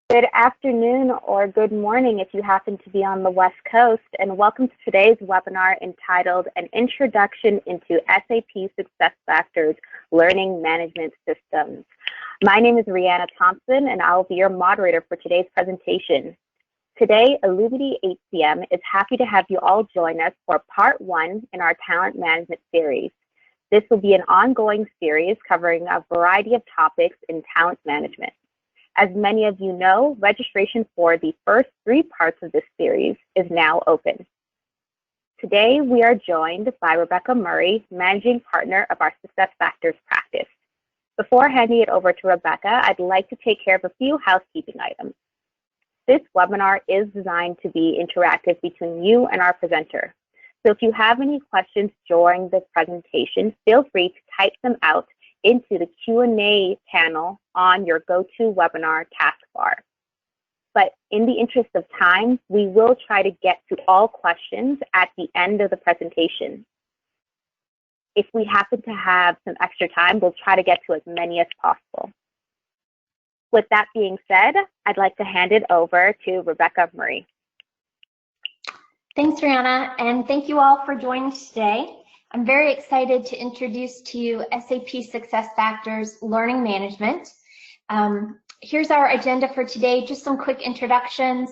Good afternoon or good morning if you happen to be on the West Coast, and welcome to today's webinar entitled An Introduction into SAP SuccessFactors Learning Management Systems. My name is Rihanna Thompson, and I will be your moderator for today's presentation. Today, Illumity HCM is happy to have you all join us for part 1 in our talent management series. This will be an ongoing series covering a variety of topics in talent management. As many of you know, registration for the first 3 parts of this series is now open. Today, we are joined by Rebecca Murray, Managing Partner of our SuccessFactors practice. Before handing it over to Rebecca, I'd like to take care of a few housekeeping items. This webinar is designed to be interactive between you and our presenter. So if you have any questions during this presentation, feel free to type them out into the Q&A panel on your GoToWebinar taskbar. But in the interest of time, we will try to get to all questions at the end of the presentation. If we happen to have some extra time, we'll try to get to as many as possible. With that being said, I'd like to hand it over to Rebecca Murray. Thanks, Rihanna, and thank you all for joining today. I'm very excited to introduce to you SAP SuccessFactors Learning Management. Here's our agenda for today, just some quick introductions.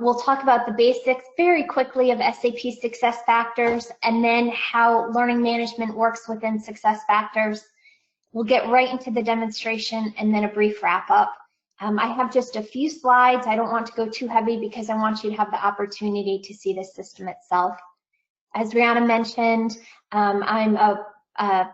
We'll talk about the basics very quickly of SAP SuccessFactors and then how learning management works within SuccessFactors. We'll get right into the demonstration and then a brief wrap up. I have just a few slides. I don't want to go too heavy because I want you to have the opportunity to see the system itself. As Rihanna mentioned, I'm a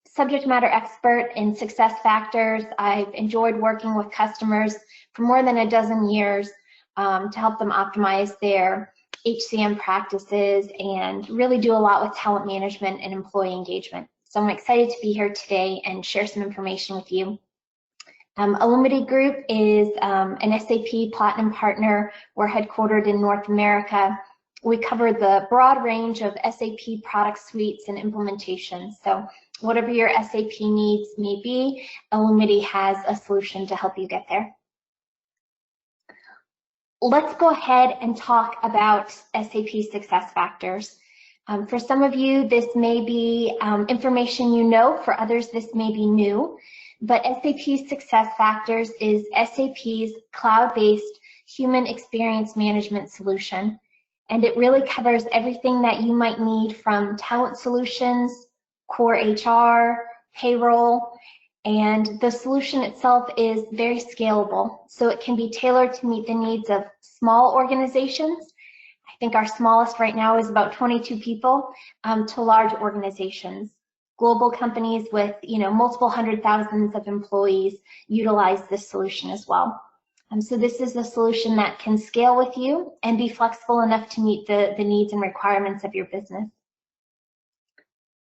subject matter expert in SuccessFactors. I've enjoyed working with customers for more than a dozen years to help them optimize their HCM practices and really do a lot with talent management and employee engagement. So I'm excited to be here today and share some information with you. Illumity Group is an SAP Platinum partner. We're headquartered in North America. We cover the broad range of SAP product suites and implementations. So whatever your SAP needs may be, Illumity has a solution to help you get there. Let's go ahead and talk about SAP SuccessFactors. For some of you, this may be information you know. For others, this may be new. But SAP SuccessFactors is SAP's cloud-based human experience management solution. And it really covers everything that you might need from talent solutions, core HR, payroll, and the solution itself is very scalable. So it can be tailored to meet the needs of small organizations. I think our smallest right now is about 22 people, to large organizations. Global companies with multiple hundred thousands of employees utilize this solution as well. So this is a solution that can scale with you and be flexible enough to meet the needs and requirements of your business.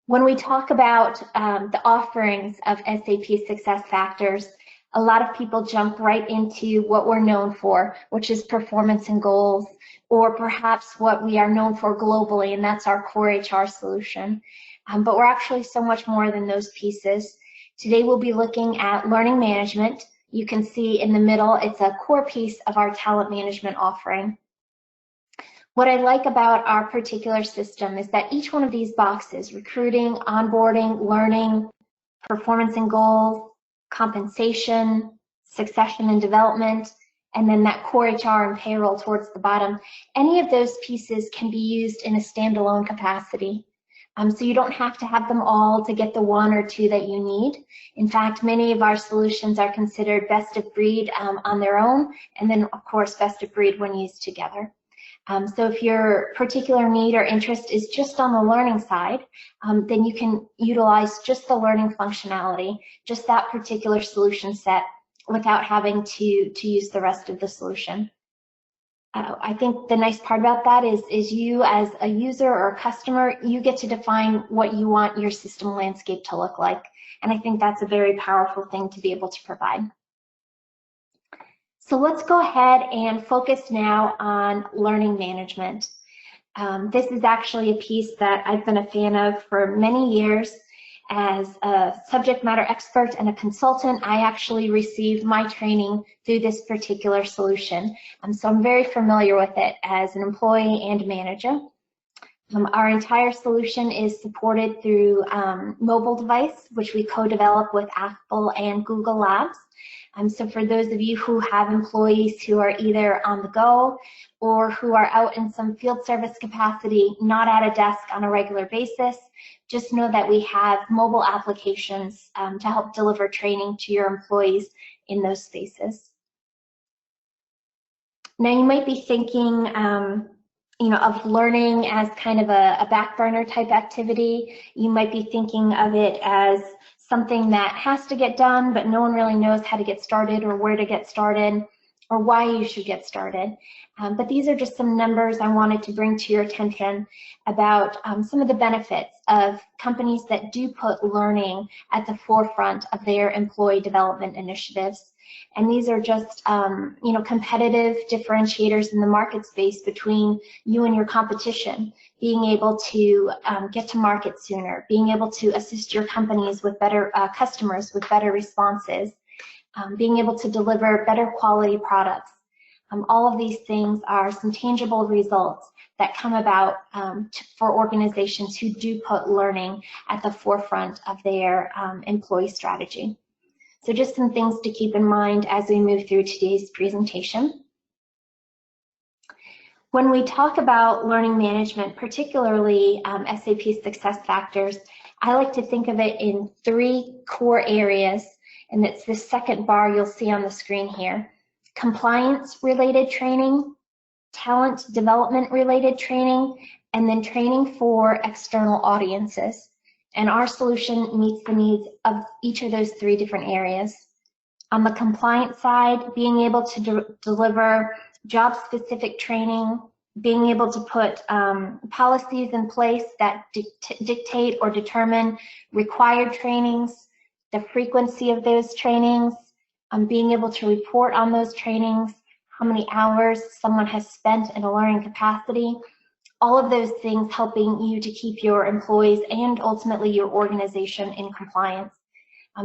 When we talk about the offerings of SAP SuccessFactors, a lot of people jump right into what we're known for, which is performance and goals, or perhaps what we are known for globally, and that's our core HR solution. But we're actually so much more than those pieces. Today we'll be looking at learning management. You can see in the middle, it's a core piece of our talent management offering. What I like about our particular system is that each one of these boxes, recruiting, onboarding, learning, performance and goals, compensation, succession and development, and then that core HR and payroll towards the bottom, any of those pieces can be used in a standalone capacity. So you don't have to have them all to get the 1 or 2 that you need. In fact, many of our solutions are considered best of breed on their own, and then of course best of breed when used together. So if your particular need or interest is just on the learning side, then you can utilize just the learning functionality, just that particular solution set without having to use the rest of the solution. I think the nice part about that is you as a user or a customer, you get to define what you want your system landscape to look like. And I think that's a very powerful thing to be able to provide. So let's go ahead and focus now on learning management. This is actually a piece that I've been a fan of for many years. as a subject matter expert and a consultant, I actually received my training through this particular solution. So I'm very familiar with it as an employee and manager. Our entire solution is supported through mobile device, which we co-develop with Apple and Google Labs. So for those of you who have employees who are either on the go or who are out in some field service capacity, not at a desk on a regular basis, just know that we have mobile applications to help deliver training to your employees in those spaces. Now you might be thinking, of learning as kind of a back burner type activity. You might be thinking of it as something that has to get done, but no one really knows how to get started or where to get started or why you should get started. But these are just some numbers I wanted to bring to your attention about some of the benefits of companies that do put learning at the forefront of their employee development initiatives. And these are just, competitive differentiators in the market space between you and your competition, being able to get to market sooner, being able to assist your companies with better customers with better responses, being able to deliver better quality products. All of these things are some tangible results that come about for organizations who do put learning at the forefront of their employee strategy. So just some things to keep in mind as we move through today's presentation. When we talk about learning management, particularly SAP SuccessFactors, I like to think of it in 3 core areas, and it's the second bar you'll see on the screen here. Compliance-related training, talent development-related training, and then training for external audiences. And our solution meets the needs of each of those 3 different areas. On the compliance side, being able to deliver job-specific training, being able to put policies in place that dictate or determine required trainings, the frequency of those trainings, being able to report on those trainings, how many hours someone has spent in a learning capacity, all of those things helping you to keep your employees and ultimately your organization in compliance.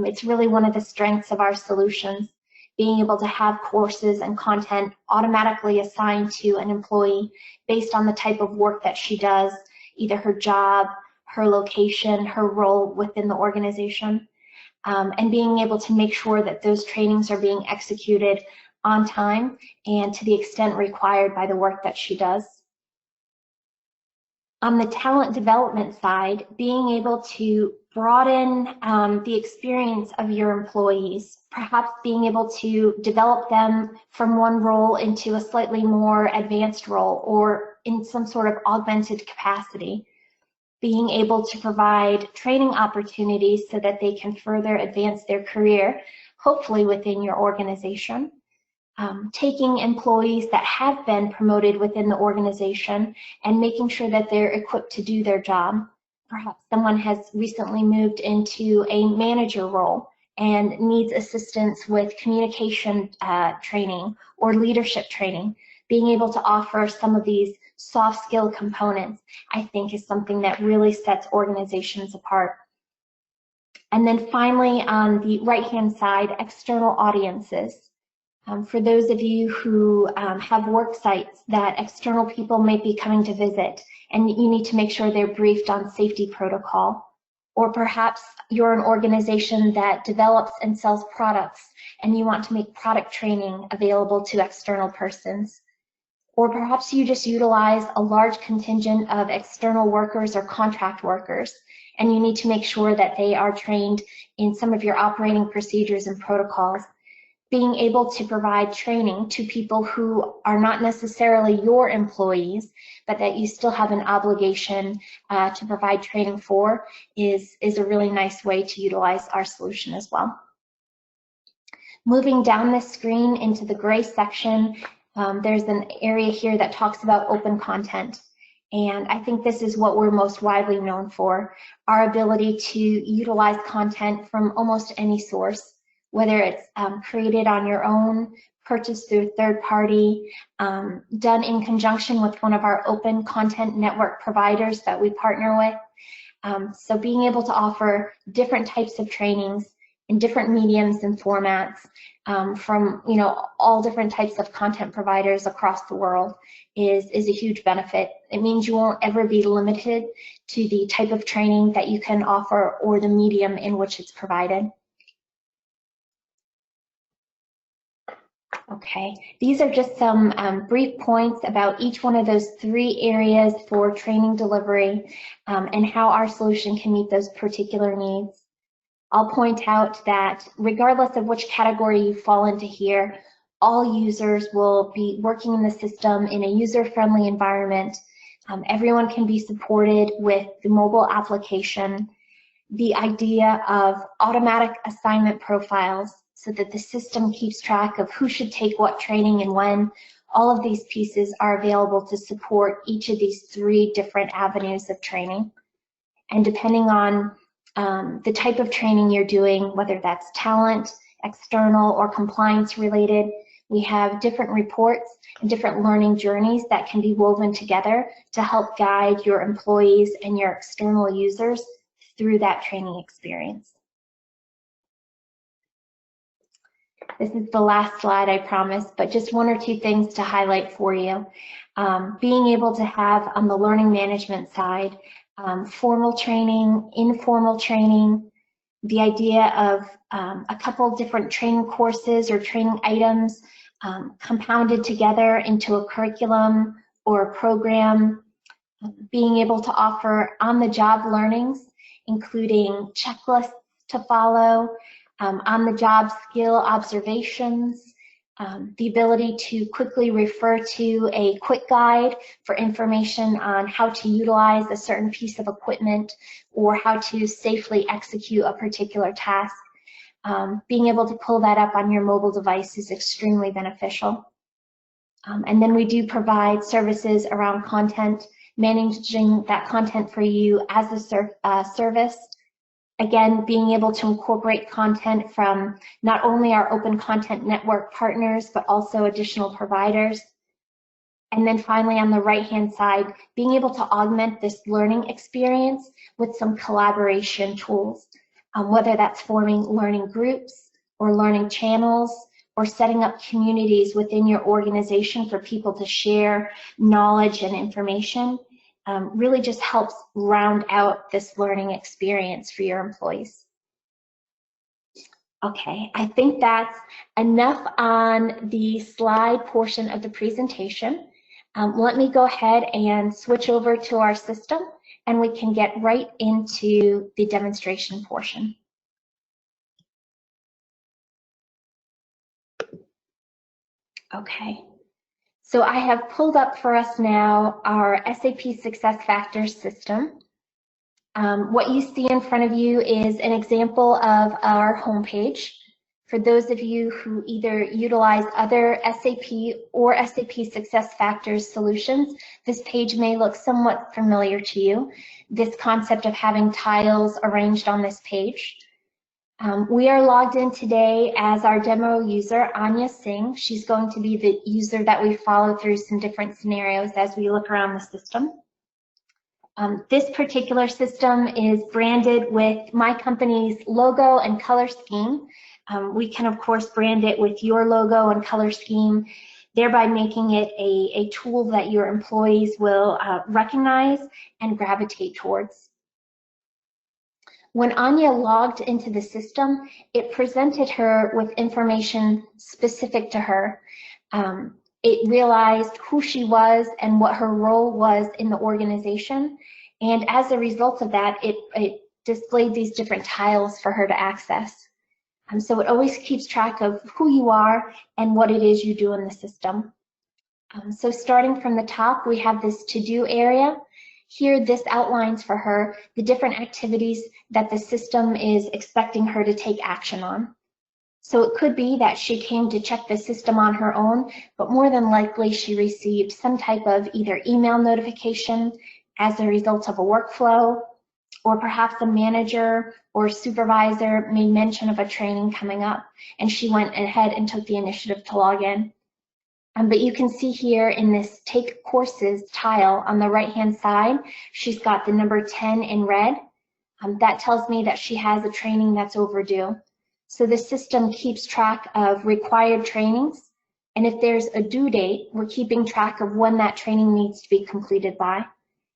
It's really one of the strengths of our solutions, being able to have courses and content automatically assigned to an employee based on the type of work that she does, either her job, her location, her role within the organization, and being able to make sure that those trainings are being executed on time and to the extent required by the work that she does. On the talent development side, being able to broaden the experience of your employees, perhaps being able to develop them from one role into a slightly more advanced role or in some sort of augmented capacity, being able to provide training opportunities so that they can further advance their career, hopefully within your organization. Taking employees that have been promoted within the organization and making sure that they're equipped to do their job. Perhaps someone has recently moved into a manager role and needs assistance with communication training or leadership training. Being able to offer some of these soft skill components, I think, is something that really sets organizations apart. And then finally, on the right-hand side, external audiences. For those of you who have work sites that external people may be coming to visit, and you need to make sure they're briefed on safety protocol. Or perhaps you're an organization that develops and sells products, and you want to make product training available to external persons. Or perhaps you just utilize a large contingent of external workers or contract workers, and you need to make sure that they are trained in some of your operating procedures and protocols. Being able to provide training to people who are not necessarily your employees, but that you still have an obligation to provide training for is a really nice way to utilize our solution as well. Moving down the screen into the gray section, there's an area here that talks about open content. And I think this is what we're most widely known for, our ability to utilize content from almost any source, whether it's created on your own, purchased through third party, done in conjunction with one of our open content network providers that we partner with, So being able to offer different types of trainings in different mediums and formats from all different types of content providers across the world is a huge benefit. It means you won't ever be limited to the type of training that you can offer or the medium in which it's provided. Okay, these are just some brief points about each one of those 3 areas for training delivery and how our solution can meet those particular needs. I'll point out that regardless of which category you fall into here, all users will be working in the system in a user-friendly environment. Everyone can be supported with the mobile application. The idea of automatic assignment profiles so that the system keeps track of who should take what training and when. All of these pieces are available to support each of these 3 different avenues of training. And depending on the type of training you're doing, whether that's talent, external, or compliance related, we have different reports and different learning journeys that can be woven together to help guide your employees and your external users through that training experience. This is the last slide, I promise, but just 1 or 2 things to highlight for you. Being able to have on the learning management side, formal training, informal training, the idea of a couple different training courses or training items compounded together into a curriculum or a program, being able to offer on-the-job learnings, including checklists to follow, on-the-job skill observations, the ability to quickly refer to a quick guide for information on how to utilize a certain piece of equipment or how to safely execute a particular task. Being able to pull that up on your mobile device is extremely beneficial. And then we do provide services around content, managing that content for you as a service. Again, being able to incorporate content from not only our open content network partners, but also additional providers. And then finally, on the right-hand side, being able to augment this learning experience with some collaboration tools, whether that's forming learning groups or learning channels or setting up communities within your organization for people to share knowledge and information. Really just helps round out this learning experience for your employees. Okay, I think that's enough on the slide portion of the presentation. Let me go ahead and switch over to our system and we can get right into the demonstration portion. Okay. So I have pulled up for us now our SAP SuccessFactors system. What you see in front of you is an example of our homepage. For those of you who either utilize other SAP or SAP SuccessFactors solutions, this page may look somewhat familiar to you, this concept of having tiles arranged on this page. We are logged in today as our demo user, Anya Singh. She's going to be the user that we follow through some different scenarios as we look around the system. This particular system is branded with my company's logo and color scheme. We can, of course, brand it with your logo and color scheme, thereby making it a tool that your employees will recognize and gravitate towards. When Anya logged into the system, it presented her with information specific to her. It realized who she was and what her role was in the organization. And as a result of that, it displayed these different tiles for her to access. So it always keeps track of who you are and what it is you do in the system. So starting from the top, we have this to-do area. Here, this outlines for her the different activities that the system is expecting her to take action on. So it could be that she came to check the system on her own, but more than likely she received some type of either email notification as a result of a workflow, or perhaps a manager or supervisor made mention of a training coming up, and she went ahead and took the initiative to log in. But you can see here in this Take Courses tile on the right-hand side, she's got the number 10 in red. That tells me that she has a training that's overdue. So the system keeps track of required trainings, and if there's a due date, we're keeping track of when that training needs to be completed by.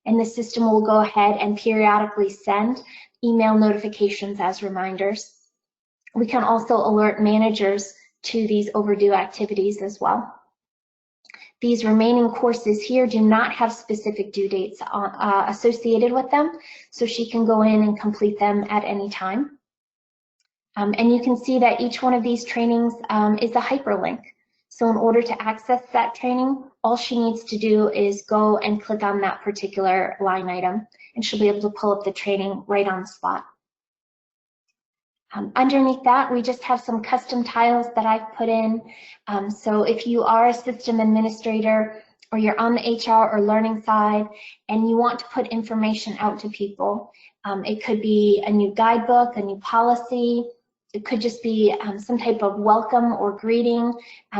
And the system will go ahead and periodically send email notifications as reminders. We can also alert managers to these overdue activities as well. These remaining courses here do not have specific due dates associated with them, so she can go in and complete them at any time. And you can see that each one of these trainings is a hyperlink. So in order to access that training, all she needs to do is go and click on that particular line item, and she'll be able to pull up the training right on the spot. Underneath that, we just have some custom tiles that I've put in. So if you are a system administrator or you're on the HR or learning side and you want to put information out to people, it could be a new guidebook, a new policy. It could just be some type of welcome or greeting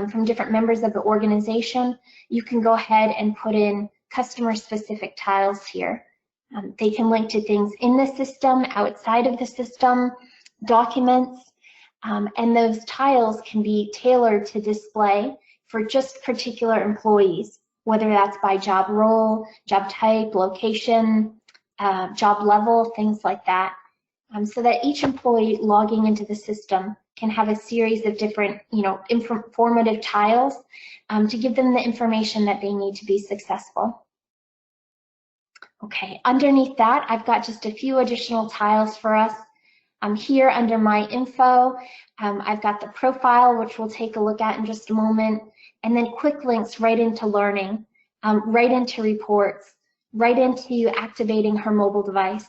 from different members of the organization. You can go ahead and put in customer-specific tiles here. They can link to things in the system, outside of the system, documents, and those tiles can be tailored to display for just particular employees, whether that's by job role, job type, location, job level, things like that, so that each employee logging into the system can have a series of different, informative tiles to give them the information that they need to be successful. Okay, underneath that, I've got just a few additional tiles for us. Here under my info, I've got the profile, which we'll take a look at in just a moment, and then quick links right into learning, right into reports, right into activating her mobile device.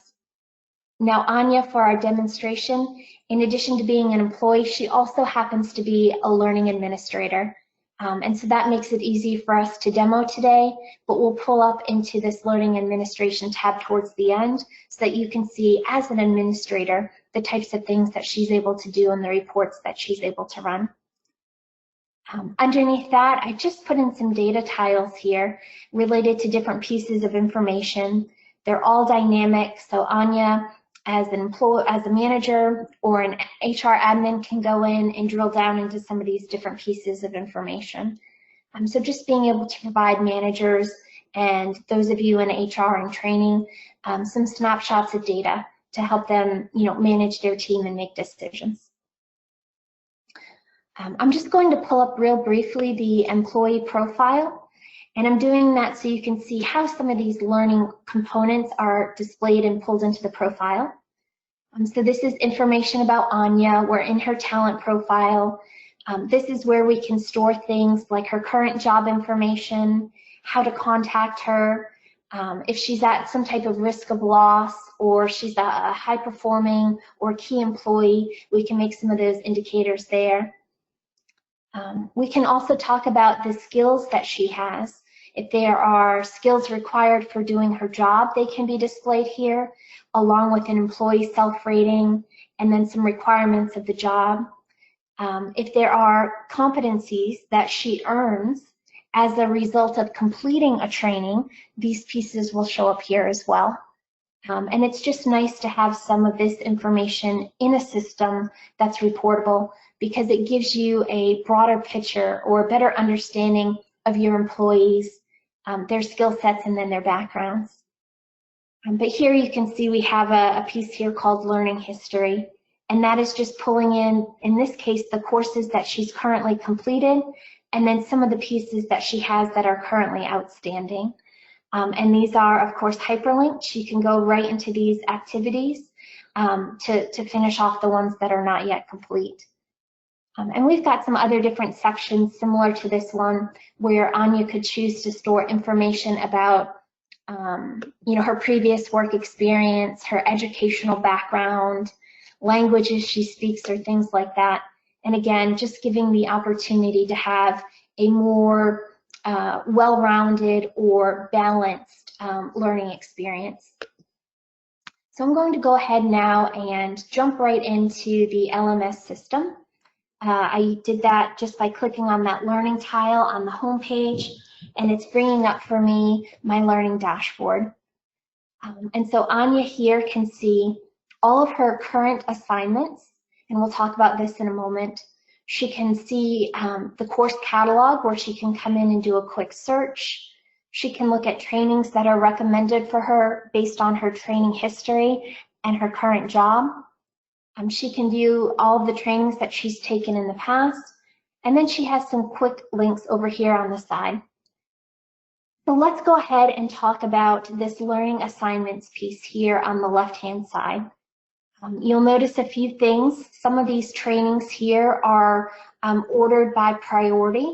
Now Anya, for our demonstration, in addition to being an employee, she also happens to be a learning administrator. And so that makes it easy for us to demo today, but we'll pull up into this learning administration tab towards the end so that you can see as an administrator the types of things that she's able to do and the reports that she's able to run. Underneath that, I just put in some data tiles here related to different pieces of information. They're all dynamic, so Anya, as a manager or an HR admin, can go in and drill down into some of these different pieces of information. So just being able to provide managers and those of you in HR and training some snapshots of data to help them, manage their team and make decisions. I'm just going to pull up real briefly the employee profile, and I'm doing that so you can see how some of these learning components are displayed and pulled into the profile. So this is information about Anya. We're in her talent profile. This is where we can store things like her current job information, how to contact her, if she's at some type of risk of loss, or she's a high-performing or key employee, we can make some of those indicators there. We can also talk about the skills that she has. If there are skills required for doing her job, they can be displayed here, along with an employee self-rating and then some requirements of the job. If there are competencies that she earns as a result of completing a training, these pieces will show up here as well. And it's just nice to have some of this information in a system that's reportable, because it gives you a broader picture or a better understanding of your employees, their skill sets, and then their backgrounds. But here you can see we have a piece here called Learning History, and that is just pulling in this case, the courses that she's currently completed, and then some of the pieces that she has that are currently outstanding. And these are, of course, hyperlinked. She can go right into these activities to finish off the ones that are not yet complete. And we've got some other different sections similar to this one where Anya could choose to store information about her previous work experience, her educational background, languages she speaks, or things like that. And again, just giving the opportunity to have a more well-rounded or balanced learning experience. So I'm going to go ahead now and jump right into the LMS system. I did that just by clicking on that learning tile on the home page, and it's bringing up for me my learning dashboard. And so Anya here can see all of her current assignments, and we'll talk about this in a moment. She can see the course catalog where she can come in and do a quick search. She can look at trainings that are recommended for her based on her training history and her current job. She can view all of the trainings that she's taken in the past, and then she has some quick links over here on the side. So let's go ahead and talk about this learning assignments piece here on the left-hand side. You'll notice a few things. Some of these trainings here are ordered by priority,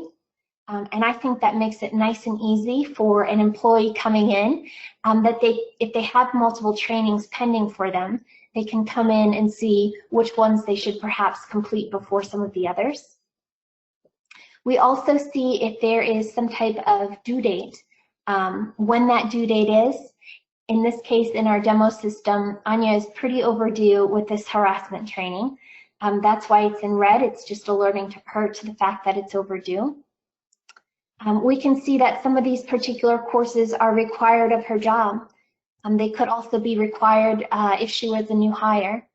and I think that makes it nice and easy for an employee coming in, that if they have multiple trainings pending for them, they can come in and see which ones they should perhaps complete before some of the others. We also see if there is some type of due date, when that due date is. In this case, in our demo system, Anya is pretty overdue with this harassment training. That's why it's in red. It's just alerting her to the fact that it's overdue. We can see that some of these particular courses are required of her job. They could also be required if she was a new hire.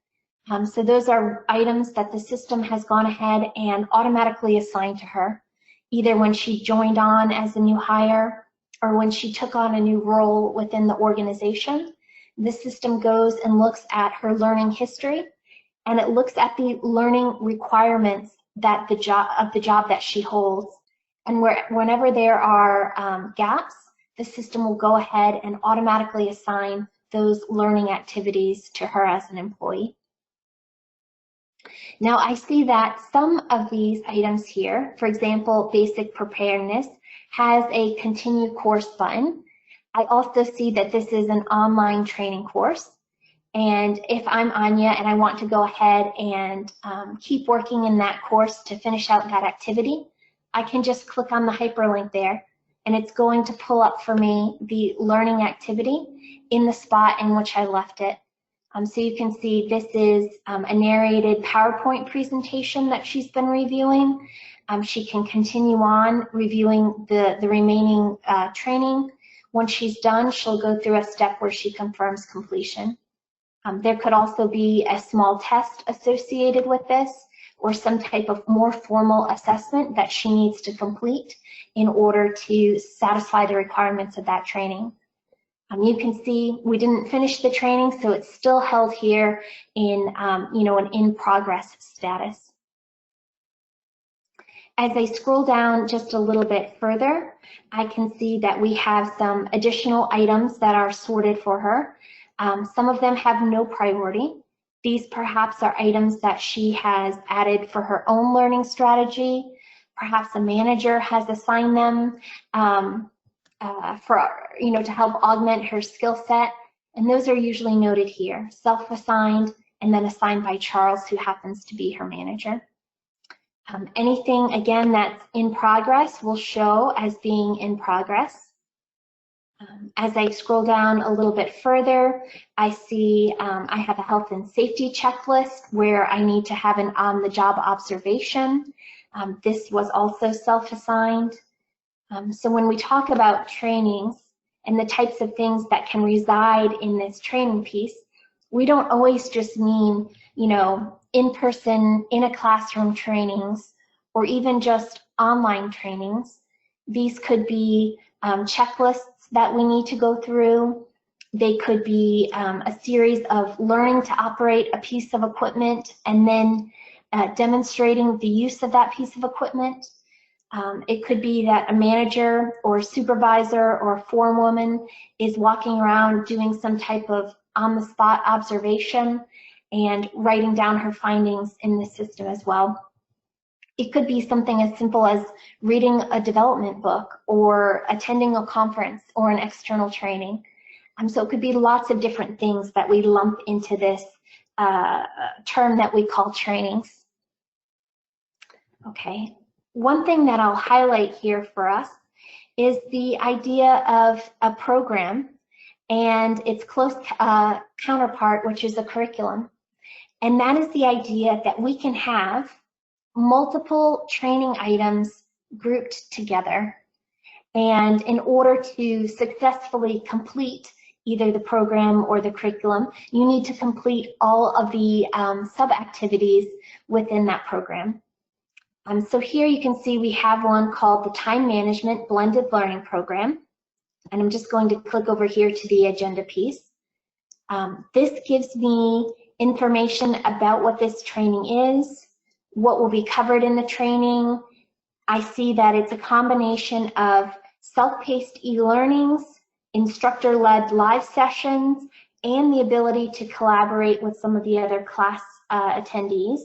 So those are items that the system has gone ahead and automatically assigned to her, either when she joined on as a new hire or when she took on a new role within the organization. The system goes and looks at her learning history, and it looks at the learning requirements that the job that she holds. And whenever there are gaps, the system will go ahead and automatically assign those learning activities to her as an employee. Now I see that some of these items here, for example, basic preparedness, has a continue course button. I also see that this is an online training course. And if I'm Anya and I want to go ahead and keep working in that course to finish out that activity, I can just click on the hyperlink there, and it's going to pull up for me the learning activity in the spot in which I left it. So you can see this is a narrated PowerPoint presentation that she's been reviewing. She can continue on reviewing the remaining training. Once she's done, she'll go through a step where she confirms completion. There could also be a small test associated with this, or some type of more formal assessment that she needs to complete in order to satisfy the requirements of that training. You can see we didn't finish the training, so it's still held here in an in-progress status. As I scroll down just a little bit further, I can see that we have some additional items that are sorted for her. Some of them have no priority. These perhaps are items that she has added for her own learning strategy. Perhaps a manager has assigned them to help augment her skill set. And those are usually noted here, self-assigned and then assigned by Charles, who happens to be her manager. Anything, again, that's in progress will show as being in progress. As I scroll down a little bit further, I see I have a health and safety checklist where I need to have an on-the-job observation. This was also self-assigned. So when we talk about trainings and the types of things that can reside in this training piece, we don't always just mean, in-person, in a classroom trainings, or even just online trainings. These could be checklists that we need to go through. They could be a series of learning to operate a piece of equipment and then demonstrating the use of that piece of equipment. It could be that a manager or a supervisor or a forewoman is walking around doing some type of on-the-spot observation and writing down her findings in the system as well. It could be something as simple as reading a development book or attending a conference or an external training. So it could be lots of different things that we lump into this term that we call trainings. Okay, one thing that I'll highlight here for us is the idea of a program and its close counterpart, which is a curriculum. And that is the idea that we can have multiple training items grouped together. And in order to successfully complete either the program or the curriculum, you need to complete all of the sub-activities within that program. So here you can see we have one called the Time Management Blended Learning Program. And I'm just going to click over here to the agenda piece. This gives me information about what this training is, what will be covered in the training. I see that it's a combination of self-paced e-learnings, instructor-led live sessions, and the ability to collaborate with some of the other class attendees.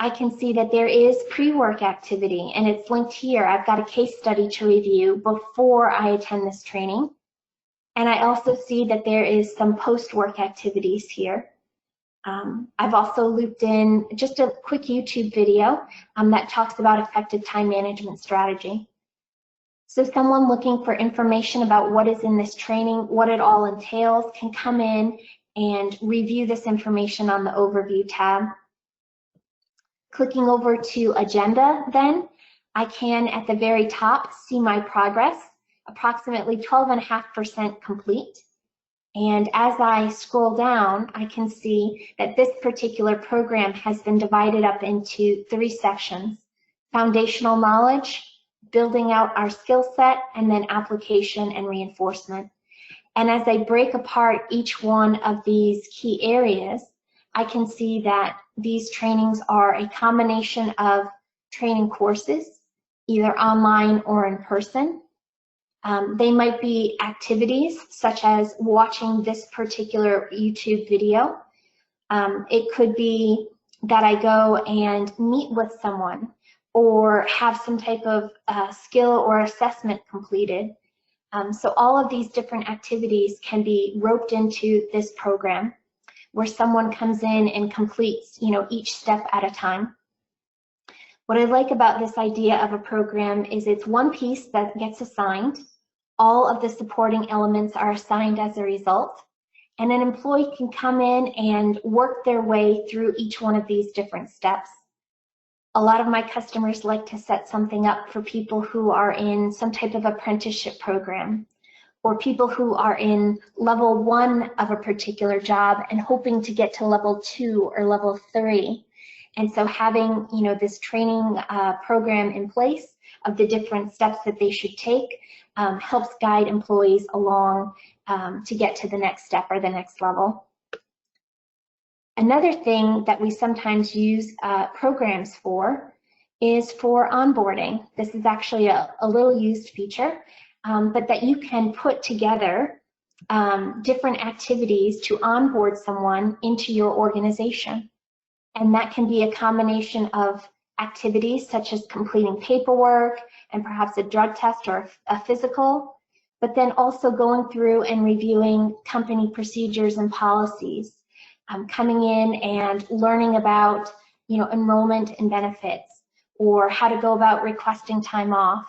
I can see that there is pre-work activity, and it's linked here. I've got a case study to review before I attend this training. And I also see that there is some post-work activities here. I've also looped in just a quick YouTube video that talks about effective time management strategy. So someone looking for information about what is in this training, what it all entails, can come in and review this information on the Overview tab. Clicking over to Agenda, then, I can, at the very top, see my progress, approximately 12.5% complete. And as I scroll down, I can see that this particular program has been divided up into 3 sections: foundational knowledge, building out our skill set, and then application and reinforcement. And as I break apart each one of these key areas, I can see that these trainings are a combination of training courses, either online or in person. They might be activities such as watching this particular YouTube video. It could be that I go and meet with someone or have some type of skill or assessment completed. So all of these different activities can be roped into this program where someone comes in and completes, each step at a time. What I like about this idea of a program is it's one piece that gets assigned. All of the supporting elements are assigned as a result, and an employee can come in and work their way through each one of these different steps. A lot of my customers like to set something up for people who are in some type of apprenticeship program, or people who are in level 1 of a particular job and hoping to get to level 2 or level 3. And so having, this training program in place of the different steps that they should take helps guide employees along to get to the next step or the next level. Another thing that we sometimes use programs for is for onboarding. This is actually a little used feature, but that you can put together different activities to onboard someone into your organization. And that can be a combination of activities such as completing paperwork and perhaps a drug test or a physical, but then also going through and reviewing company procedures and policies, coming in and learning about, enrollment and benefits, or how to go about requesting time off,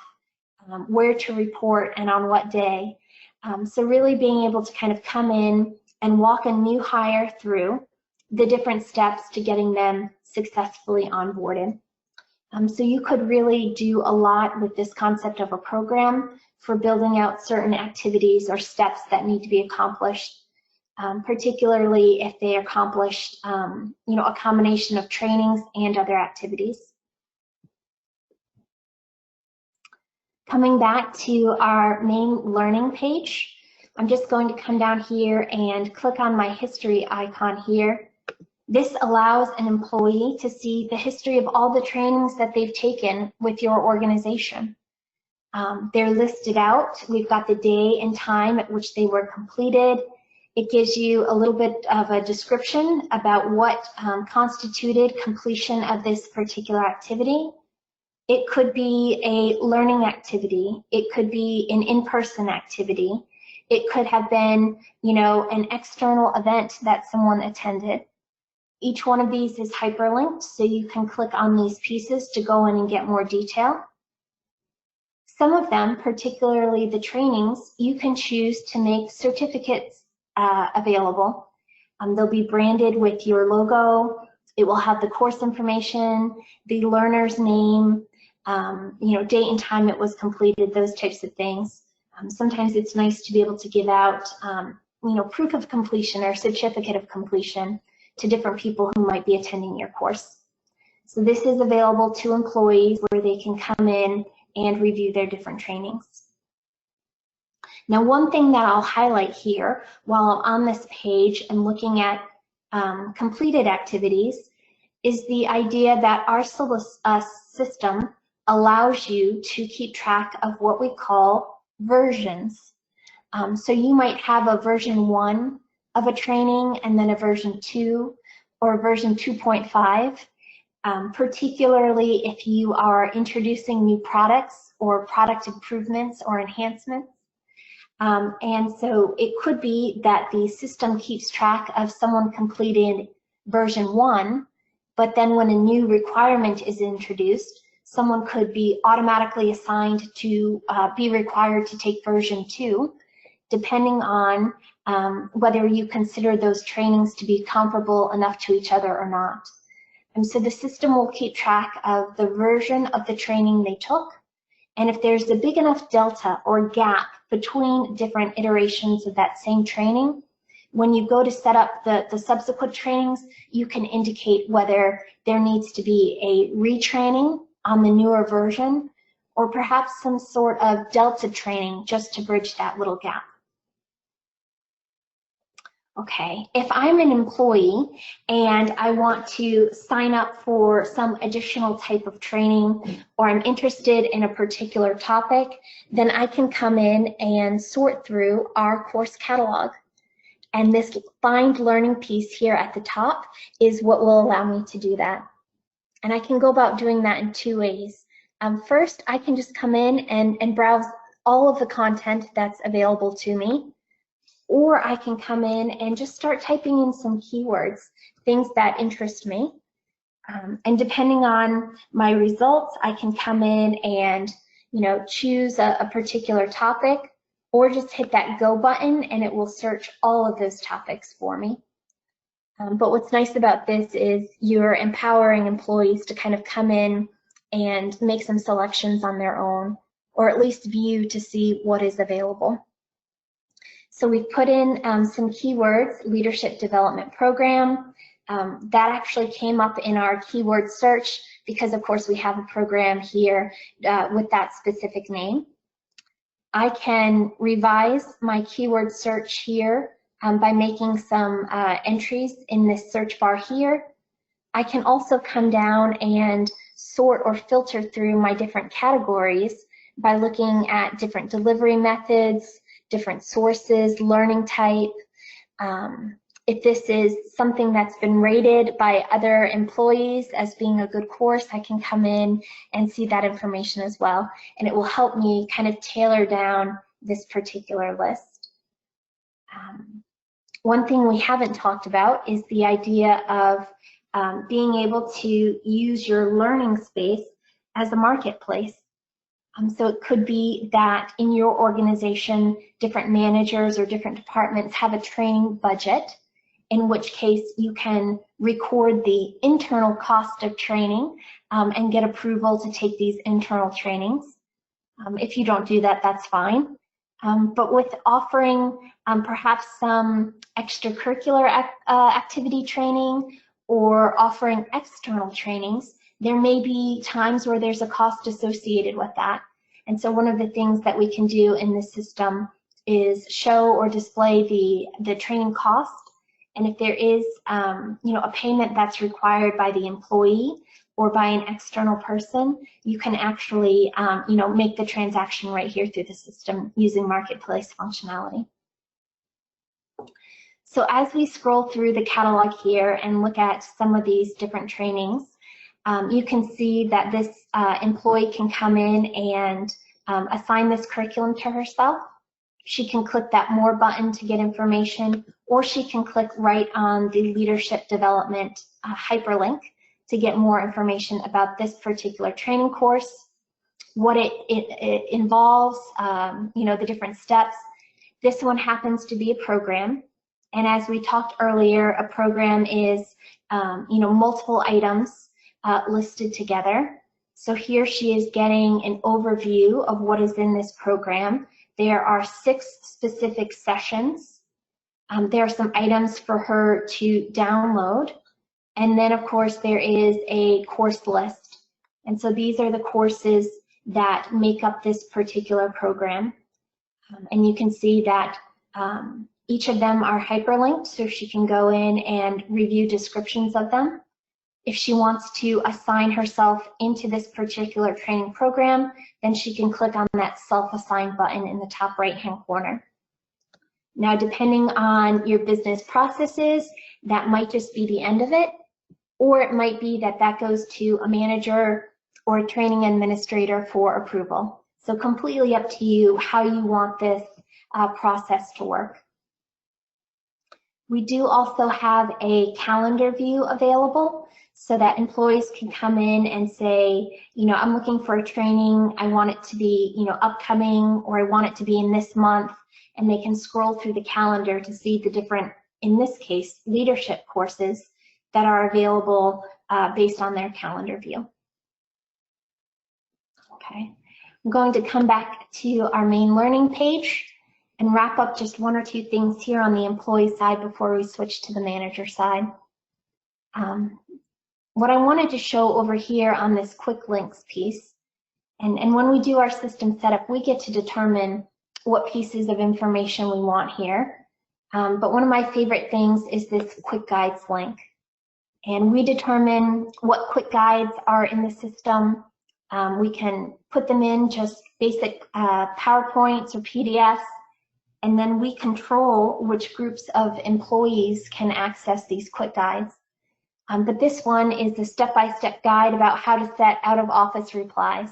where to report and on what day. So really being able to kind of come in and walk a new hire through the different steps to getting them successfully onboarded. So you could really do a lot with this concept of a program for building out certain activities or steps that need to be accomplished, particularly if they accomplish, a combination of trainings and other activities. Coming back to our main learning page, I'm just going to come down here and click on my history icon here. This allows an employee to see the history of all the trainings that they've taken with your organization. They're listed out. We've got the day and time at which they were completed. It gives you a little bit of a description about what constituted completion of this particular activity. It could be a learning activity. It could be an in-person activity. It could have been, an external event that someone attended. Each one of these is hyperlinked, so you can click on these pieces to go in and get more detail. Some of them, particularly the trainings, you can choose to make certificates available. They'll be branded with your logo. It will have the course information, the learner's name, date and time it was completed, those types of things. Sometimes it's nice to be able to give out proof of completion or certificate of completion to different people who might be attending your course. So this is available to employees where they can come in and review their different trainings. Now, one thing that I'll highlight here while I'm on this page and looking at completed activities is the idea that our system allows you to keep track of what we call versions. So you might have a version 1 of a training and then a version 2 or a version 2.5. Particularly if you are introducing new products or product improvements or enhancements. And so it could be that the system keeps track of someone completed version 1, but then when a new requirement is introduced, someone could be automatically assigned to be required to take version 2, depending on whether you consider those trainings to be comparable enough to each other or not. And so the system will keep track of the version of the training they took. And if there's a big enough delta or gap between different iterations of that same training, when you go to set up the subsequent trainings, you can indicate whether there needs to be a retraining on the newer version or perhaps some sort of delta training just to bridge that little gap. Okay, if I'm an employee and I want to sign up for some additional type of training or I'm interested in a particular topic, then I can come in and sort through our course catalog. And this find learning piece here at the top is what will allow me to do that. And I can go about doing that in 2 ways. First, I can just come in and browse all of the content that's available to me. Or I can come in and just start typing in some keywords, things that interest me. And depending on my results, I can come in and choose a particular topic or just hit that go button and it will search all of those topics for me. But what's nice about this is you're empowering employees to kind of come in and make some selections on their own, or at least view to see what is available. So we've put in some keywords, leadership development program. That actually came up in our keyword search because of course we have a program here with that specific name. I can revise my keyword search here by making some entries in this search bar here. I can also come down and sort or filter through my different categories by looking at different delivery methods, different sources, learning type. If this is something that's been rated by other employees as being a good course, I can come in and see that information as well. And it will help me kind of tailor down this particular list. One thing we haven't talked about is the idea of being able to use your learning space as a marketplace. So it could be that in your organization, different managers or different departments have a training budget, in which case you can record the internal cost of training and get approval to take these internal trainings. If you don't do that, that's fine. But with offering perhaps some extracurricular activity training or offering external trainings, there may be times where there's a cost associated with that. And so one of the things that we can do in this system is show or display the training cost. And if there is a payment that's required by the employee or by an external person, you can actually make the transaction right here through the system using marketplace functionality. So as we scroll through the catalog here and look at some of these different trainings, you can see that this employee can come in and assign this curriculum to herself. She can click that More button to get information, or she can click right on the Leadership Development hyperlink to get more information about this particular training course, what it involves, the different steps. This one happens to be a program. And as we talked earlier, a program is, multiple items listed together. So here she is getting an overview of what is in this program. there are 6 specific sessions. There are some items for her to download. And then, of course, there is a course list. And so these are the courses that make up this particular program. And you can see that each of them are hyperlinked, so she can go in and review descriptions of them. If she wants to assign herself into this particular training program, then she can click on that self-assign button in the top right-hand corner. Now, depending on your business processes, that might just be the end of it, or it might be that that goes to a manager or a training administrator for approval. So completely up to you how you want this process to work. We do also have a calendar view available so that employees can come in and say, you know, I'm looking for a training, I want it to be, you know, upcoming, or I want it to be in this month, and they can scroll through the calendar to see the different, in this case, leadership courses that are available based on their calendar view. Okay, I'm going to come back to our main learning page and wrap up just 1 or 2 things here on the employee side before we switch to the manager side. What I wanted to show over here on this quick links piece, and when we do our system setup, we get to determine what pieces of information we want here. But one of my favorite things is this quick guides link. And we determine what quick guides are in the system. We can put them in just basic PowerPoints or PDFs, and then we control which groups of employees can access these quick guides. But this one is a step-by-step guide about how to set out-of-office replies.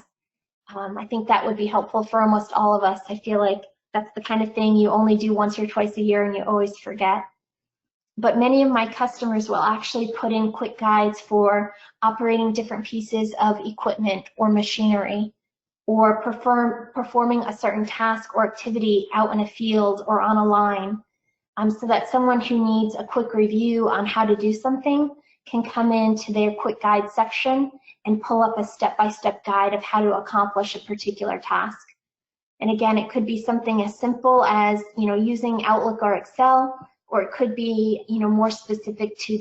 I think that would be helpful for almost all of us. I feel like that's the kind of thing you only do once or twice a year and you always forget. But many of my customers will actually put in quick guides for operating different pieces of equipment or machinery, or performing a certain task or activity out in a field or on a line, so that someone who needs a quick review on how to do something can come into their quick guide section and pull up a step-by-step guide of how to accomplish a particular task. And again, it could be something as simple as, you know, using Outlook or Excel, or it could be, you know, more specific to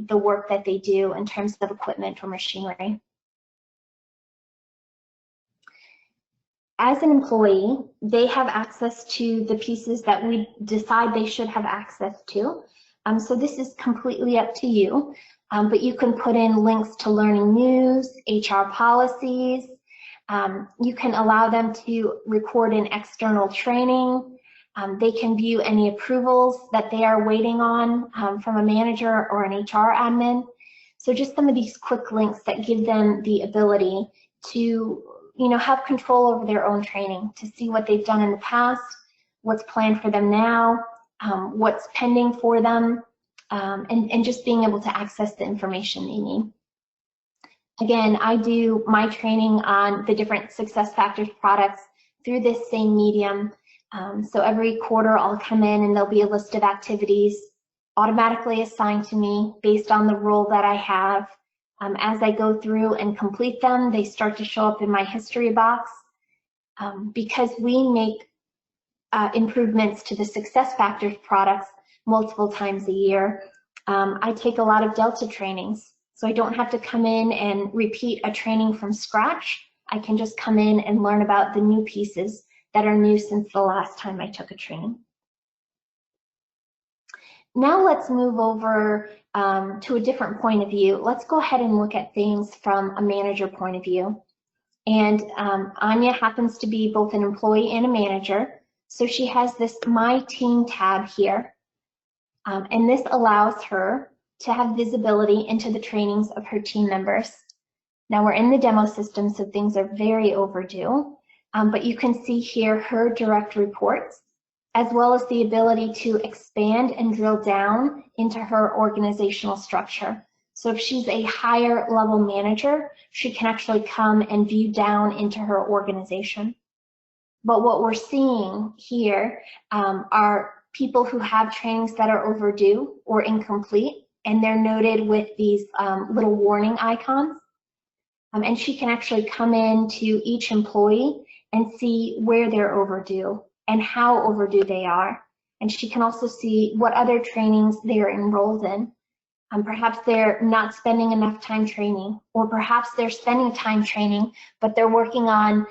the work that they do in terms of equipment or machinery. As an employee, they have access to the pieces that we decide they should have access to. So this is completely up to you, but you can put in links to learning news, HR policies. You can allow them to record an external training. They can view any approvals that they are waiting on from a manager or an HR admin. So just some of these quick links that give them the ability to, you know, have control over their own training, to see what they've done in the past, what's planned for them now, what's pending for them, and just being able to access the information they need. Again, I do my training on the different SuccessFactors products through this same medium. So every quarter I'll come in and there'll be a list of activities automatically assigned to me based on the role that I have. As I go through and complete them, they start to show up in my history box. Because we make improvements to the SuccessFactors products multiple times a year, I take a lot of Delta trainings. So I don't have to come in and repeat a training from scratch. I can just come in and learn about the new pieces that are new since the last time I took a training. Now let's move over to a different point of view. Let's go ahead and look at things from a manager point of view. And Anya happens to be both an employee and a manager. So she has this My Team tab here. And this allows her to have visibility into the trainings of her team members. Now we're in the demo system, so things are very overdue. But you can see here her direct reports, as well as the ability to expand and drill down into her organizational structure. So if she's a higher level manager, she can actually come and view down into her organization. But what we're seeing here are people who have trainings that are overdue or incomplete, and they're noted with these little warning icons. And she can actually come in to each employee and see where they're overdue and how overdue they are. And she can also see what other trainings they are enrolled in. Perhaps they're not spending enough time training, or perhaps they're spending time training, but they're working on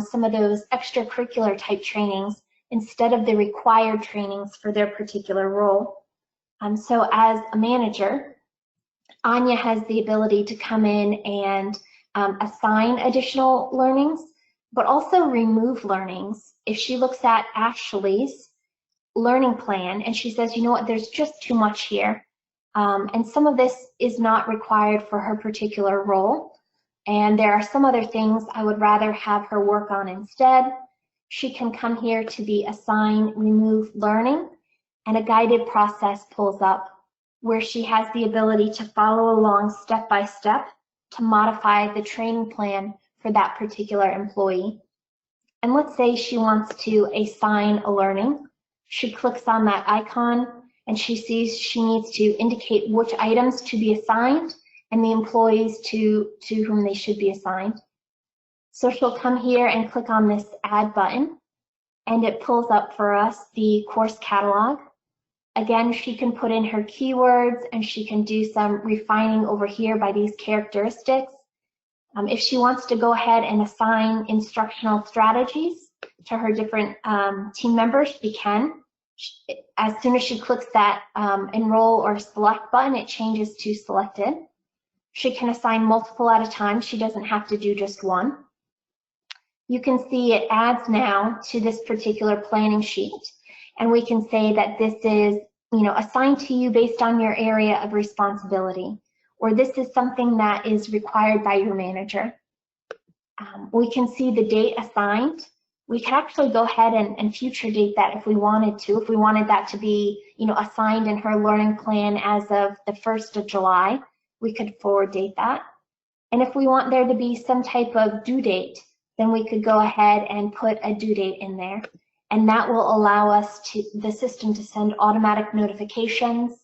some of those extracurricular type trainings instead of the required trainings for their particular role. So as a manager, Anya has the ability to come in and assign additional learnings, but also remove learnings. If she looks at Ashley's learning plan and she says, you know what, there's just too much here. And some of this is not required for her particular role. And there are some other things I would rather have her work on instead. She can come here to the assign, remove learning, and a guided process pulls up where she has the ability to follow along step by step to modify the training plan for that particular employee. And let's say she wants to assign a learning. She clicks on that icon and she sees she needs to indicate which items to be assigned and the employees to whom they should be assigned. So she'll come here and click on this add button, and it pulls up for us the course catalog. Again, she can put in her keywords and she can do some refining over here by these characteristics. If she wants to go ahead and assign instructional strategies to her different team members, she can. As soon as she clicks that enroll or select button, it changes to selected. She can assign multiple at a time. She doesn't have to do just one. You can see it adds now to this particular planning sheet. And we can say that this is, assigned to you based on your area of responsibility, or this is something that is required by your manager. We can see the date assigned. We could actually go ahead and future date that if we wanted to. If we wanted that to be, assigned in her learning plan as of the 1st of July, we could forward date that. And if we want there to be some type of due date, then we could go ahead and put a due date in there. And that will allow us the system to send automatic notifications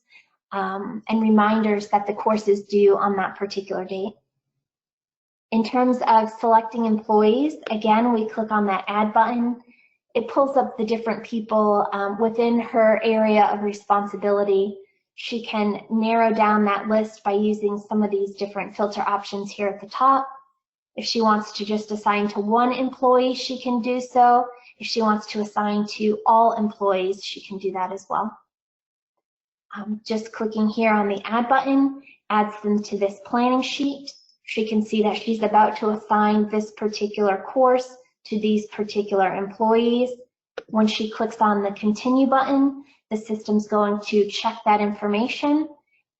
and reminders that the course is due on that particular date. In terms of selecting employees, again, we click on that add button. It pulls up the different people within her area of responsibility. She can narrow down that list by using some of these different filter options here at the top. If she wants to just assign to one employee, she can do so. If she wants to assign to all employees, she can do that as well. Just clicking here on the add button adds them to this planning sheet. She can see that she's about to assign this particular course to these particular employees. When she clicks on the continue button, the system's going to check that information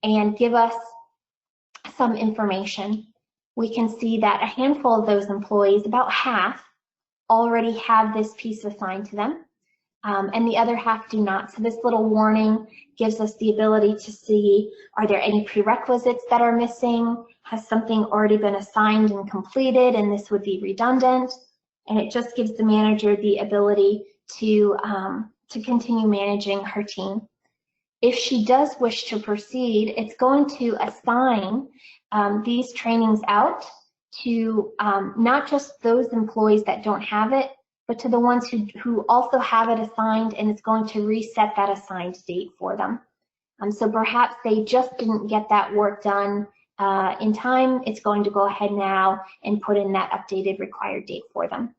and give us some information. We can see that a handful of those employees, about half, already have this piece assigned to them, and the other half do not. So this little warning gives us the ability to see, are there any prerequisites that are missing? Has something already been assigned and completed, and this would be redundant? And it just gives the manager the ability to continue managing her team. If she does wish to proceed, it's going to assign these trainings out to not just those employees that don't have it, but to the ones who also have it assigned, and it's going to reset that assigned date for them. So perhaps they just didn't get that work done in time. It's going to go ahead now and put in that updated required date for them.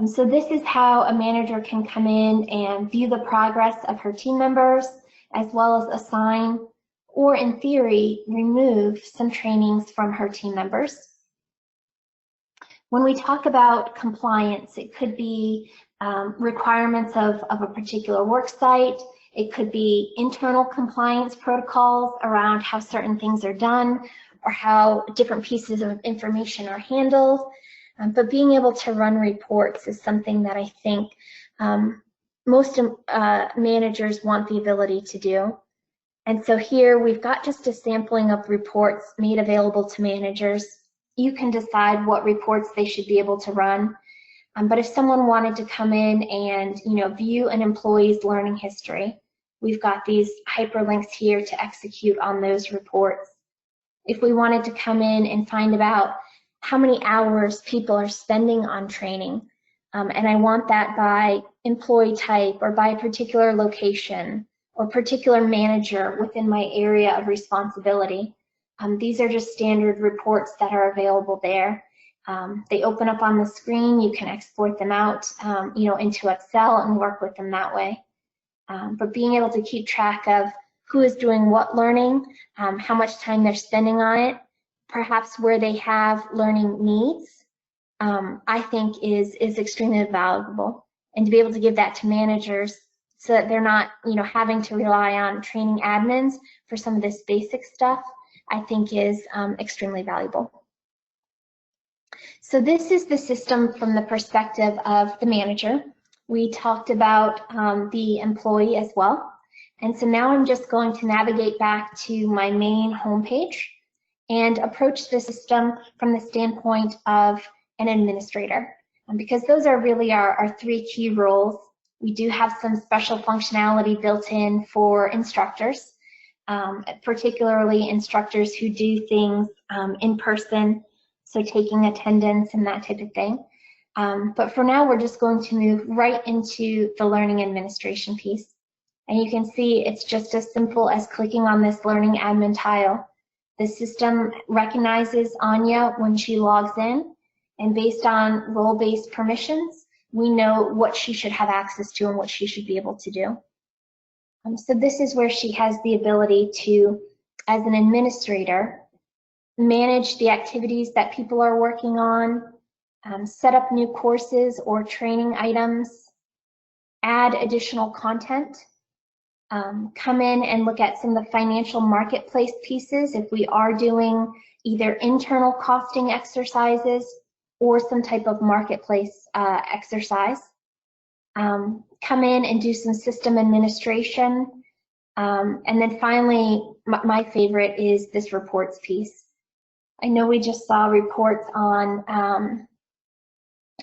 So this is how a manager can come in and view the progress of her team members, as well as assign, or in theory, remove some trainings from her team members. When we talk about compliance, it could be requirements of a particular work site. It could be internal compliance protocols around how certain things are done or how different pieces of information are handled. But being able to run reports is something that I think most managers want the ability to do. And so here we've got just a sampling of reports made available to managers. You can decide what reports they should be able to run. But if someone wanted to come in and view an employee's learning history, we've got these hyperlinks here to execute on those reports. If we wanted to come in and find about how many hours people are spending on training. And I want that by employee type or by a particular location or particular manager within my area of responsibility. These are just standard reports that are available there. They open up on the screen. You can export them out, into Excel and work with them that way. But being able to keep track of who is doing what learning, how much time they're spending on it, perhaps where they have learning needs, I think is extremely valuable. And to be able to give that to managers so that they're not, having to rely on training admins for some of this basic stuff, I think is extremely valuable. So this is the system from the perspective of the manager. We talked about the employee as well. And so now I'm just going to navigate back to my main homepage and approach the system from the standpoint of an administrator. Because those are really our three key roles. We do have some special functionality built in for instructors, particularly instructors who do things in person, so taking attendance and that type of thing. But for now, we're just going to move right into the learning administration piece. And you can see it's just as simple as clicking on this learning admin tile. The system recognizes Anya when she logs in, and based on role-based permissions, we know what she should have access to and what she should be able to do. So this is where she has the ability to, as an administrator, manage the activities that people are working on, set up new courses or training items, add additional content, come in and look at some of the financial marketplace pieces if we are doing either internal costing exercises or some type of marketplace exercise. Come in and do some system administration. And then finally, my favorite is this reports piece. I know we just saw reports on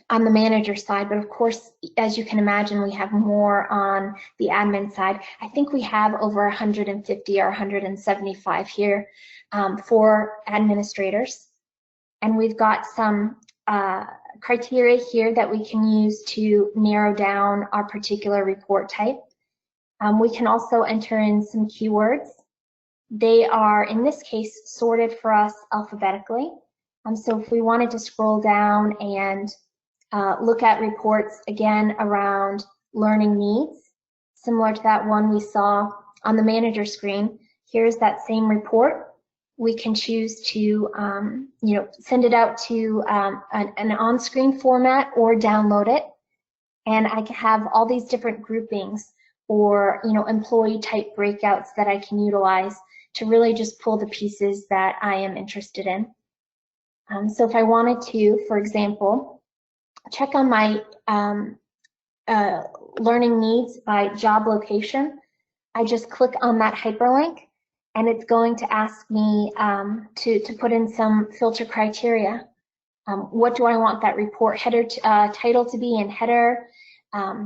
the manager side, but of course, as you can imagine, we have more on the admin side. I think we have over 150 or 175 here for administrators. And we've got some criteria here that we can use to narrow down our particular report type. We can also enter in some keywords. They are, in this case, sorted for us alphabetically. So if we wanted to scroll down and look at reports, again, around learning needs, similar to that one we saw on the manager screen, here's that same report. We can choose to send it out to an on-screen format or download it. And I can have all these different groupings or employee type breakouts that I can utilize to really just pull the pieces that I am interested in. So if I wanted to, for example, check on my learning needs by job location, I just click on that hyperlink and it's going to ask me to put in some filter criteria. What do I want that report header title to be in header?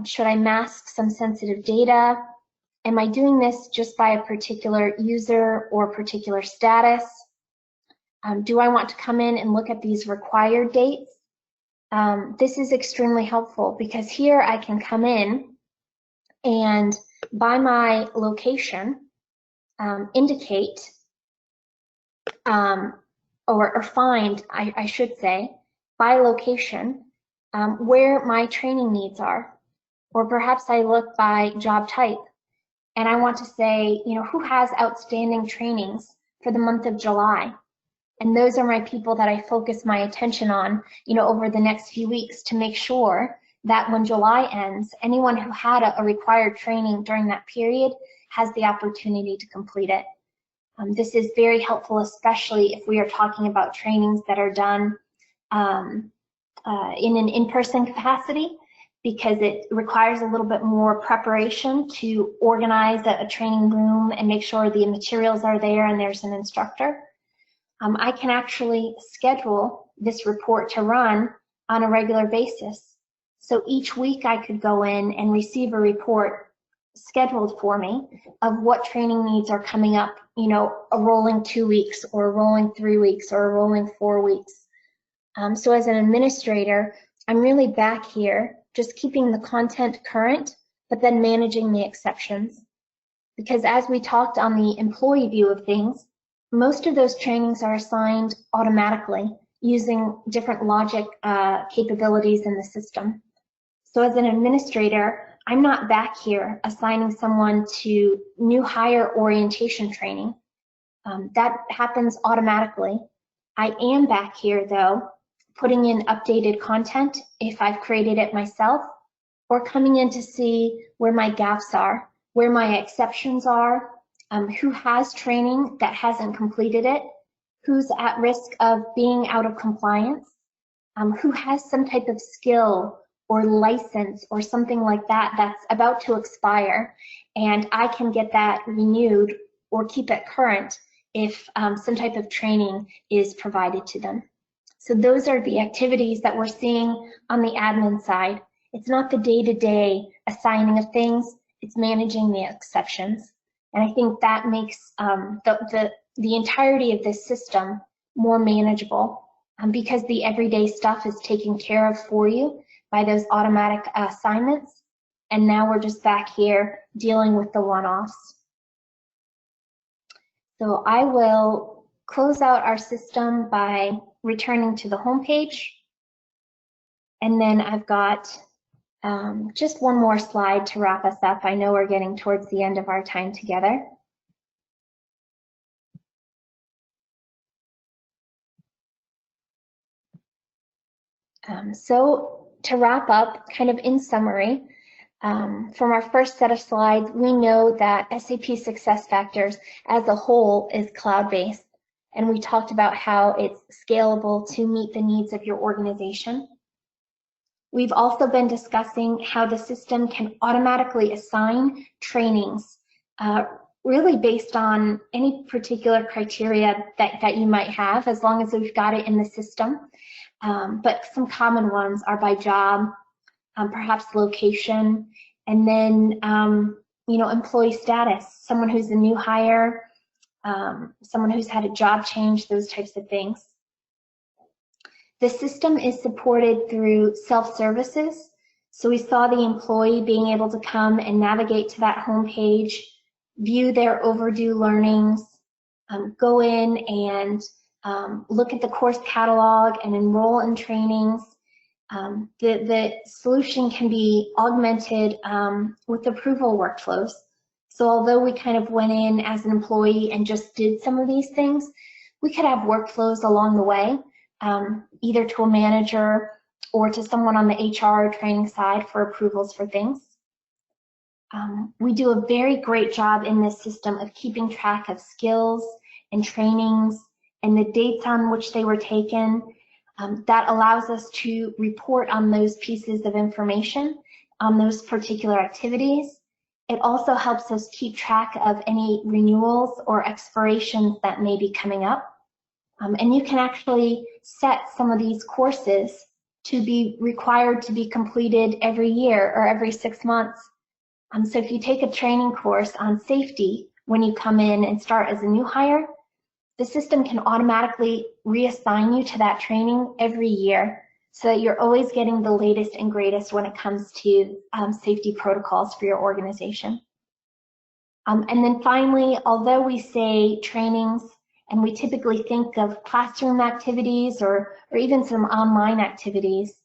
Should I mask some sensitive data? Am I doing this just by a particular user or particular status? Do I want to come in and look at these required dates? This is extremely helpful because here I can come in and by my location indicate or find, I should say, by location where my training needs are. Or perhaps I look by job type and I want to say, who has outstanding trainings for the month of July? And those are my people that I focus my attention on, over the next few weeks to make sure that when July ends, anyone who had a required training during that period has the opportunity to complete it. This is very helpful, especially if we are talking about trainings that are done in an in-person capacity, because it requires a little bit more preparation to organize a training room and make sure the materials are there and there's an instructor. I can actually schedule this report to run on a regular basis. So each week I could go in and receive a report scheduled for me of what training needs are coming up, a rolling 2 weeks or a rolling 3 weeks or a rolling 4 weeks. So as an administrator, I'm really back here just keeping the content current, but then managing the exceptions. Because as we talked on the employee view of things, most of those trainings are assigned automatically using different logic capabilities in the system. So as an administrator, I'm not back here assigning someone to new hire orientation training. That happens automatically. I am back here though, putting in updated content if I've created it myself, or coming in to see where my gaps are, where my exceptions are, who has training that hasn't completed it, who's at risk of being out of compliance, who has some type of skill or license or something like that that's about to expire, and I can get that renewed or keep it current if some type of training is provided to them. So those are the activities that we're seeing on the admin side. It's not the day-to-day assigning of things, it's managing the exceptions. And I think that makes the entirety of this system more manageable because the everyday stuff is taken care of for you by those automatic assignments. And now we're just back here dealing with the one-offs. So I will close out our system by returning to the home page. And then I've got just one more slide to wrap us up. I know we're getting towards the end of our time together. So to wrap up, kind of in summary, from our first set of slides, we know that SAP SuccessFactors as a whole is cloud-based, and we talked about how it's scalable to meet the needs of your organization. We've also been discussing how the system can automatically assign trainings, really based on any particular criteria that you might have, as long as we've got it in the system. But some common ones are by job, perhaps location, and then employee status, someone who's a new hire, someone who's had a job change, those types of things. The system is supported through self-services. So we saw the employee being able to come and navigate to that home page, view their overdue learnings, go in and look at the course catalog and enroll in trainings. The solution can be augmented with approval workflows. So although we kind of went in as an employee and just did some of these things, we could have workflows along the way, either to a manager or to someone on the HR training side for approvals for things. We do a very great job in this system of keeping track of skills and trainings and the dates on which they were taken. That allows us to report on those pieces of information, on those particular activities. It also helps us keep track of any renewals or expirations that may be coming up. And you can actually set some of these courses to be required to be completed every year or every 6 months. So if you take a training course on safety when you come in and start as a new hire, the system can automatically reassign you to that training every year so that you're always getting the latest and greatest when it comes to safety protocols for your organization. And then finally, although we say trainings and we typically think of classroom activities or even some online activities,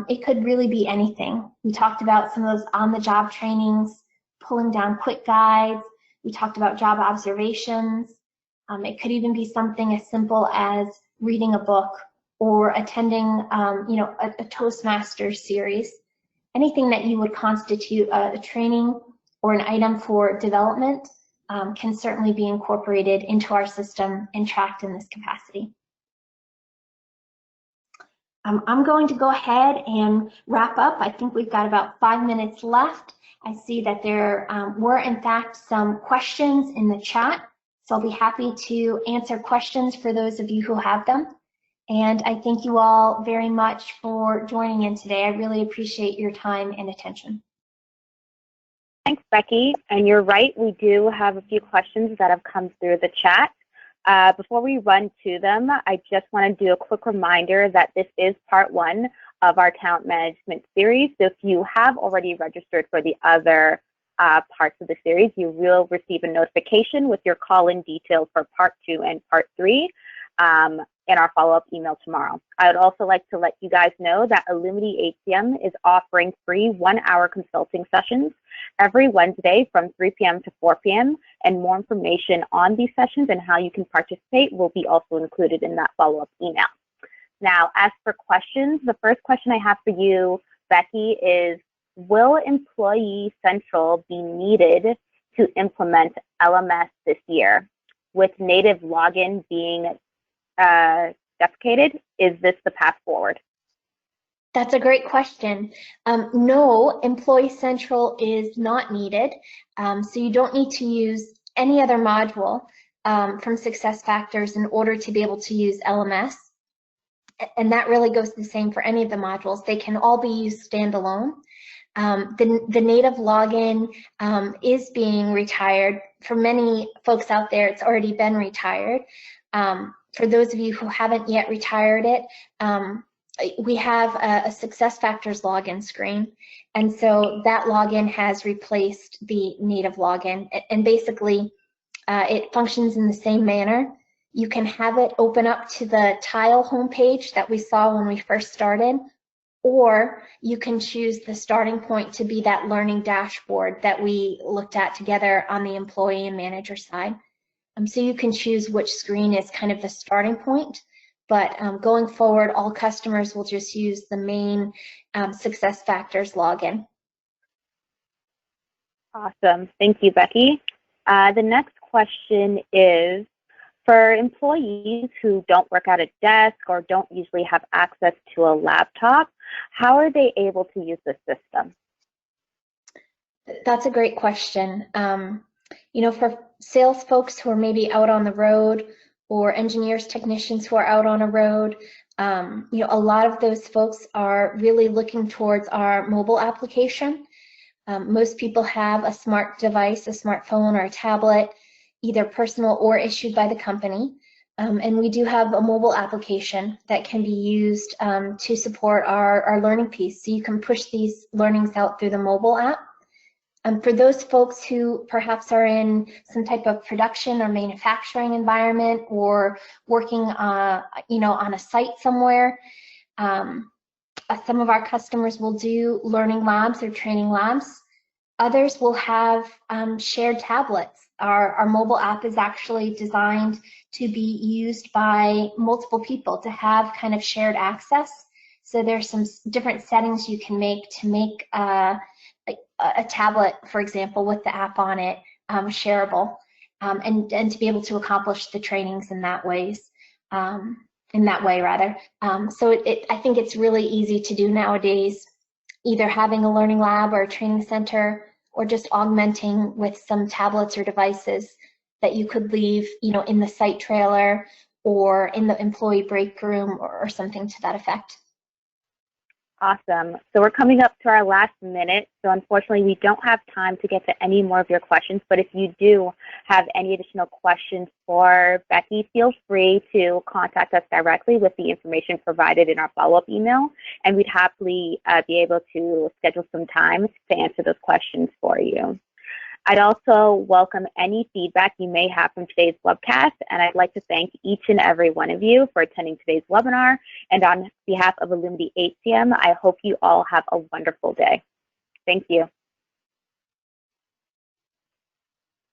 it could really be anything. We talked about some of those on-the-job trainings, pulling down quick guides. We talked about job observations. It could even be something as simple as reading a book or attending, a Toastmasters series. Anything that you would constitute a training or an item for development can certainly be incorporated into our system and tracked in this capacity. I'm going to go ahead and wrap up. I think we've got about 5 minutes left. I see that there were, in fact, some questions in the chat. So I'll be happy to answer questions for those of you who have them. And I thank you all very much for joining in today. I really appreciate your time and attention. Thanks, Becky. And you're right, we do have a few questions that have come through the chat. Before we run to them, I just want to do a quick reminder that this is part 1 of our talent management series. So if you have already registered for the other parts of the series, you will receive a notification with your call-in details for part 2 and part 3 in our follow-up email tomorrow. I would also like to let you guys know that Illumity HCM is offering free 1-hour consulting sessions every Wednesday from 3 p.m. to 4 p.m. And more information on these sessions and how you can participate will be also included in that follow-up email. Now, as for questions, the first question I have for you, Becky, is will Employee Central be needed to implement LMS this year? With native login being deprecated, is this the path forward? That's a great question. No, Employee Central is not needed. So you don't need to use any other module from SuccessFactors in order to be able to use LMS. And that really goes the same for any of the modules. They can all be used standalone. The native login is being retired. For many folks out there, it's already been retired. For those of you who haven't yet retired it, we have a SuccessFactors login screen. And so that login has replaced the native login. And basically, it functions in the same manner. You can have it open up to the tile homepage that we saw when we first started, or you can choose the starting point to be that learning dashboard that we looked at together on the employee and manager side. So you can choose which screen is kind of the starting point, but going forward, all customers will just use the main SuccessFactors login. Awesome. Thank you, Becky. The next question is, for employees who don't work at a desk or don't usually have access to a laptop, how are they able to use the system? That's a great question. You know, for sales folks who are maybe out on the road, or engineers, technicians who are out on a road, you know, a lot of those folks are really looking towards our mobile application. Most people have a smart device, a smartphone or a tablet, either personal or issued by the company. And we do have a mobile application that can be used to support our learning piece. So you can push these learnings out through the mobile app. For those folks who perhaps are in some type of production or manufacturing environment, or working you know, on a site somewhere, some of our customers will do learning labs or training labs. Others will have shared tablets. Our mobile app is actually designed to be used by multiple people to have kind of shared access. So there's some different settings you can make to make a tablet, for example, with the app on it, shareable, and to be able to accomplish the trainings in that ways. In that way, rather. So I think it's really easy to do nowadays, either having a learning lab or a training center, or just augmenting with some tablets or devices that you could leave, you know, in the site trailer or in the employee break room or something to that effect. Awesome. So we're coming up to our last minute. So unfortunately, we don't have time to get to any more of your questions. But if you do have any additional questions for Becky, feel free to contact us directly with the information provided in our follow-up email. And we'd happily be able to schedule some time to answer those questions for you. I'd also welcome any feedback you may have from today's webcast, and I'd like to thank each and every one of you for attending today's webinar. And on behalf of Illumity HCM, I hope you all have a wonderful day. Thank you.